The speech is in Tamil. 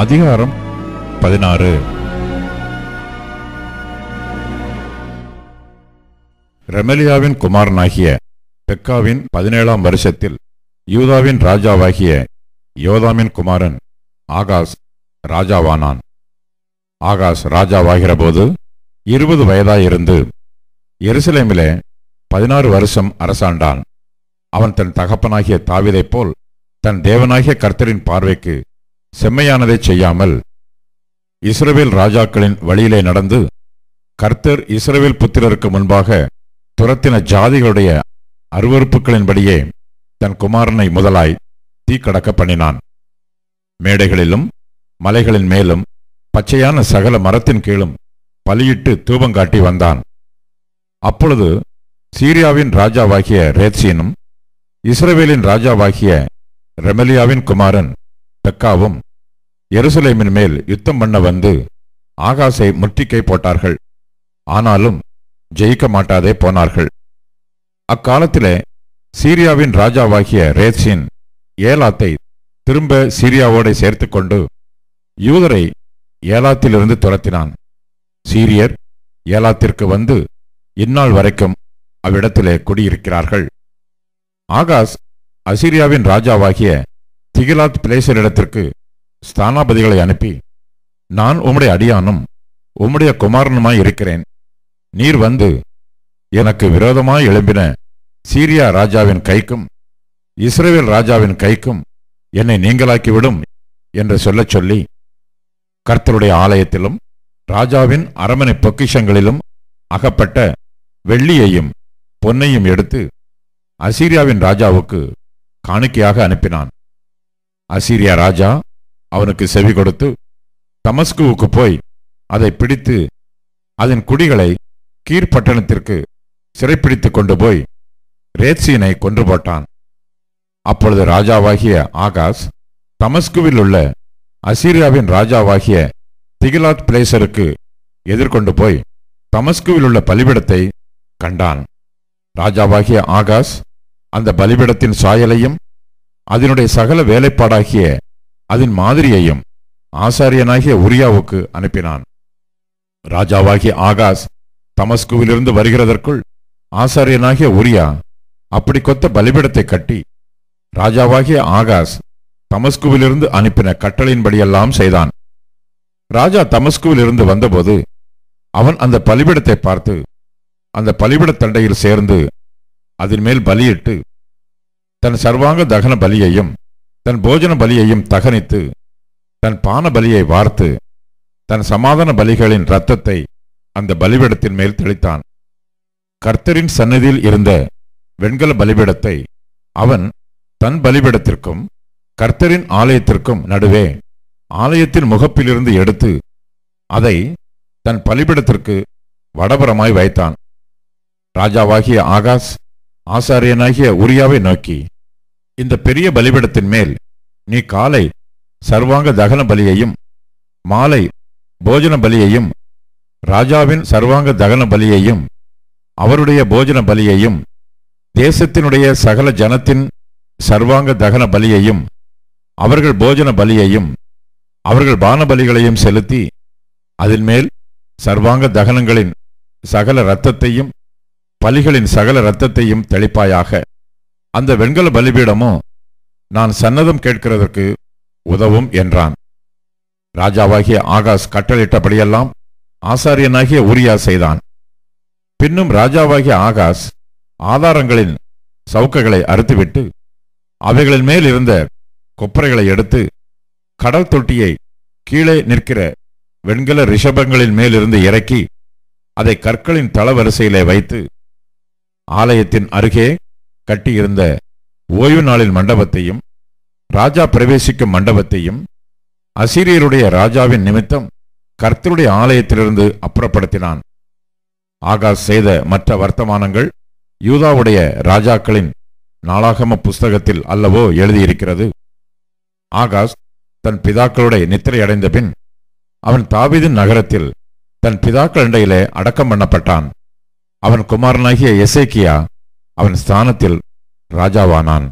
அதிகாரம் 16. ரெமலியாவின் குமாரனாகிய பெக்காவின் 17ஆம் வருஷத்தில் யூதாவின் ராஜாவாகிய யோதாமின் குமாரன் ஆகாஸ் ராஜாவானான். ஆகாஸ் ராஜாவாகிறபோது 20 வயதாயிருந்து எருசலேமிலே 16 வருஷம் அரசாண்டான். அவன் தன் தகப்பனாகிய தாவீதைப் போல் தன் தேவனாகிய கர்த்தரின் பார்வைக்கு செம்மையானதைச் செய்யாமல் இஸ்ரவேல் ராஜாக்களின் வழியிலே நடந்து கர்த்தர் இஸ்ரவேல் புத்திரருக்கு முன்பாக துரத்தின ஜாதிகளுடைய அருவருப்புகளின்படியே தன் குமாரனை முதலாய் தீக்கடக்க பண்ணினான். மேடைகளிலும் மலைகளின் மேலும் பச்சையான சகல மரத்தின் கீழும் பலியிட்டு தூபங்காட்டி வந்தான். அப்பொழுது சீரியாவின் ராஜாவாகிய ரேத்சீனும் இஸ்ரவேலின் ராஜாவாகிய ரெமலியாவின் குமாரன் பெக்காவும் எருசலேமின் மேல் யுத்தம் பண்ண வந்து ஆகாசை முற்றுகை போட்டார்கள். ஆனாலும் ஜெயிக்க மாட்டாதே போனார்கள். அக்காலத்திலே சீரியாவின் ராஜாவாகிய ரேத்சீன் ஏலாத்தை திரும்ப சீரியாவோட சேர்த்து கொண்டு யூதரை ஏலாத்திலிருந்து துரத்தினான். சீரியர் ஏலாத்திற்கு வந்து இந்நாள் வரைக்கும் அவ்விடத்திலே குடியிருக்கிறார்கள். ஆகாஸ் அசீரியாவின் ராஜாவாகிய திகிலாத் பிலேசரிடத்திற்கு ஸ்தானாபதிகளை அனுப்பி, நான் உம்முடைய அடியானும் உம்முடைய குமாரனுமாய் இருக்கிறேன். நீர் வந்து எனக்கு விரோதமாய் எழும்பின சீரியா ராஜாவின் கைக்கும் இஸ்ரவேல் ராஜாவின் கைக்கும் என்னை நீங்களாக்கிவிடும் என்று சொல்லச் சொல்லி கர்த்தருடைய ஆலயத்திலும் ராஜாவின் அரமனை பொக்கிஷங்களிலும் அகப்பட்ட வெள்ளியையும் பொன்னையும் எடுத்து அசீரியாவின் ராஜாவுக்கு காணிக்கையாக அனுப்பினான். அசீரியா ராஜா அவனுக்கு செவி கொடுத்து தமஸ்குவுக்கு போய் அதை பிடித்து அதன் குடிகளை கீர்பட்டணத்திற்கு சிறைப்பிடித்து கொண்டு போய் ரேத்சீனை கொன்று போட்டான். அப்பொழுது ராஜாவாகிய ஆகாஸ் தமஸ்குவில் உள்ள அசீரியாவின் ராஜாவாகிய திகிலாத் பிலேசருக்கு எதிர்கொண்டு போய் தமஸ்குவில் உள்ள பலிபீடத்தை கண்டான். ராஜாவாகிய ஆகாஸ் அந்த பலிபீடத்தின் சாயலையும் அதனுடைய சகல வேலைப்பாடாகிய அதன் மாதிரியையும் ஆசாரியனாகிய உரியாவுக்கு அனுப்பினான். ராஜாவாகிய ஆகாஸ் தமஸ்குவிலிருந்து வருகிறதற்குள் ஆசாரியனாகிய உரியா அப்படி கொத்த பலிபீடத்தை கட்டி ராஜாவாகிய ஆகாஸ் தமஸ்குவிலிருந்து அனுப்பின கட்டளையின்படியெல்லாம் செய்தான். ராஜா தமஸ்குவிலிருந்து வந்தபோது அவன் அந்த பலிபீடத்தை பார்த்து அந்த பலிபீடத் தண்டையில் சேர்ந்து அதன் மேல் பலியிட்டு தன் சர்வாங்க தகன பலியையும் தன் போஜன பலியையும் தகனித்து தன் பான பலியை வார்த்து தன் சமாதான பலிகளின் இரத்தத்தை அந்த பலிபீடத்தின் மேல் தெளித்தான். கர்த்தரின் சந்நிதியில் இருந்த வெண்கல பலிபீடத்தை அவன் தன் பலிபீடத்திற்கும் கர்த்தரின் ஆலயத்திற்கும் நடுவே ஆலயத்தின் முகப்பிலிருந்து எடுத்து அதை தன் பலிபீடத்திற்கு வடபுறமாய் வைத்தான். ராஜாவாகிய ஆகாஸ் ஆசாரியனாகிய உரியாவை நோக்கி, இந்த பெரிய பலிபீடத்தின் மேல் நீ காலை சர்வாங்க தகன பலியையும் மாலை போஜன பலியையும் ராஜாவின் சர்வாங்க தகன பலியையும் அவருடைய போஜன பலியையும் தேசத்தினுடைய சகல ஜனத்தின் சர்வாங்க தகன பலியையும் அவர்கள் போஜன பலியையும் அவர்கள் பான பலிகளையும் செலுத்தி அதன் மேல் சர்வாங்க தகனங்களின் சகல இரத்தத்தையும் பலிகளின் சகல இரத்தத்தையும் தெளிப்பாயாக. அந்த வெண்கல பலிபீடமோ நான் சன்னதம் கேட்கிறதற்கு உதவும் என்றான். ராஜாவாகிய ஆகாஸ் கட்டளையிட்டபடியெல்லாம் ஆசாரியனாகிய உரியா செய்தான். பின்னும் ராஜாவாகிய ஆகாஸ் ஆதாரங்களின் சவுக்கைகளை அறுத்துவிட்டு அவைகளின் மேல் இருந்த கொப்பரைகளை எடுத்து கடல் தொட்டியை கீழே நிற்கிற வெண்கல ரிஷபங்களின் மேலிருந்து இறக்கி அதை கற்களின் தளவரிசையிலே வைத்து ஆலயத்தின் அருகே கட்டியிருந்த ஓய்வு நாளின் மண்டபத்தையும் ராஜா பிரவேசிக்கும் மண்டபத்தையும் அசீரியருடைய ராஜாவின் நிமித்தம் கர்த்தருடைய ஆலயத்திலிருந்து அப்புறப்படுத்தினான். ஆகாஸ் செய்த மற்ற வர்த்தமானங்கள் யூதாவுடைய ராஜாக்களின் நாளாகம புஸ்தகத்தில் அல்லவோ எழுதியிருக்கிறது. ஆகாஸ் தன் பிதாக்களுடைய நித்திரை அடைந்த பின் அவன் தாவீதின் நகரத்தில் தன் பிதாக்கள் இடையிலே அடக்கம் பண்ணப்பட்டான். அவன் குமாரனாகிய எசேக்கியா அவன் ஸ்தானத்தில் ராஜாவானான்.